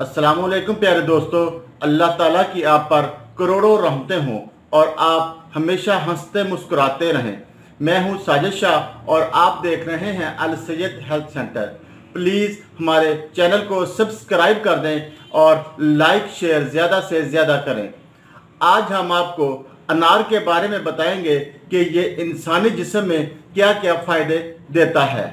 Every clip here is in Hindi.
अस्सलामुअलैकुम प्यारे दोस्तों, अल्लाह ताला की आप पर करोड़ों रहमतें हों और आप हमेशा हंसते मुस्कुराते रहें। मैं हूं साजिद शाह और आप देख रहे हैं अल सैयद हेल्थ सेंटर। प्लीज़ हमारे चैनल को सब्सक्राइब कर दें और लाइक शेयर ज़्यादा से ज़्यादा करें। आज हम आपको अनार के बारे में बताएंगे कि ये इंसानी जिस्म में क्या क्या फ़ायदे देता है।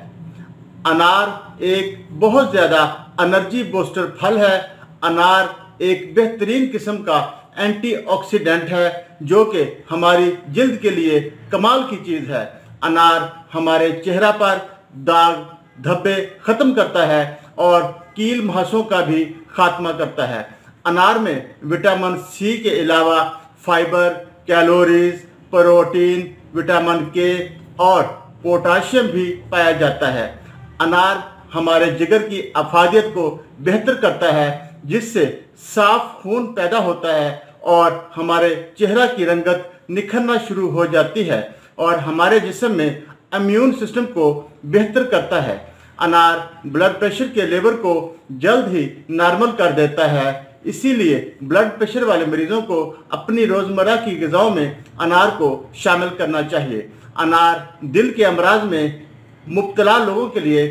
अनार एक बहुत ज़्यादा एनर्जी बूस्टर फल है। अनार एक बेहतरीन किस्म का एंटीऑक्सीडेंट है जो कि हमारी जिल्द के लिए कमाल की चीज़ है। अनार हमारे चेहरा पर दाग धब्बे ख़त्म करता है और कील मुहासों का भी खात्मा करता है। अनार में विटामिन सी के अलावा फाइबर, कैलोरीज, प्रोटीन, विटामिन के और पोटाशियम भी पाया जाता है। अनार हमारे जिगर की अफादियत को बेहतर करता है जिससे साफ खून पैदा होता है और हमारे चेहरा की रंगत निखरना शुरू हो जाती है और हमारे जिस्म में इम्यून सिस्टम को बेहतर करता है। अनार ब्लड प्रेशर के लेवल को जल्द ही नॉर्मल कर देता है, इसीलिए ब्लड प्रेशर वाले मरीजों को अपनी रोज़मर्रा की ग़िज़ाओं में अनार को शामिल करना चाहिए। अनार दिल के अमराज में मुब्तला लोगों के लिए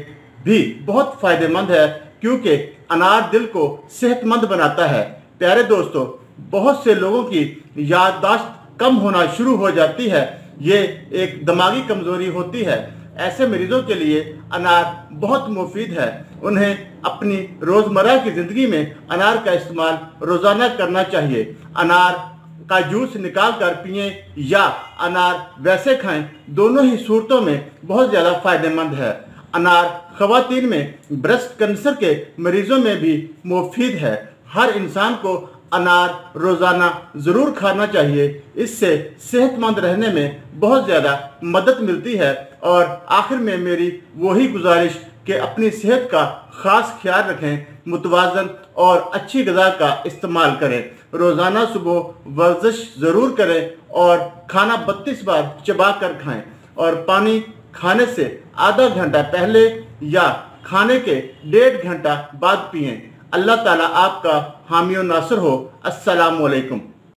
भी बहुत फ़ायदेमंद है क्योंकि अनार दिल को सेहतमंद बनाता है। प्यारे दोस्तों, बहुत से लोगों की याददाश्त कम होना शुरू हो जाती है, ये एक दिमागी कमज़ोरी होती है। ऐसे मरीजों के लिए अनार बहुत मुफीद है। उन्हें अपनी रोज़मर्रा की ज़िंदगी में अनार का इस्तेमाल रोज़ाना करना चाहिए। अनार का जूस निकाल कर पिएं या अनार वैसे खाएं, दोनों ही सूरतों में बहुत ज़्यादा फ़ायदेमंद है। अनार ख़वातीन में ब्रेस्ट कैंसर के मरीज़ों में भी मुफीद है। हर इंसान को अनार रोज़ाना ज़रूर खाना चाहिए, इससे सेहतमंद रहने में बहुत ज़्यादा मदद मिलती है। और आखिर में मेरी वही गुजारिश कि अपनी सेहत का ख़ास ख्याल रखें, मुतवाज़न और अच्छी ग़िज़ा का इस्तेमाल करें। रोज़ाना सुबह वर्जिश ज़रूर करें और खाना 32 बार चबा कर खाएँ और पानी खाने से आधा घंटा पहले या खाने के 1.5 घंटा बाद पिएँ। अल्लाह ताला आपका हामी और नासिर हो। अस्सलामु अलैकुम।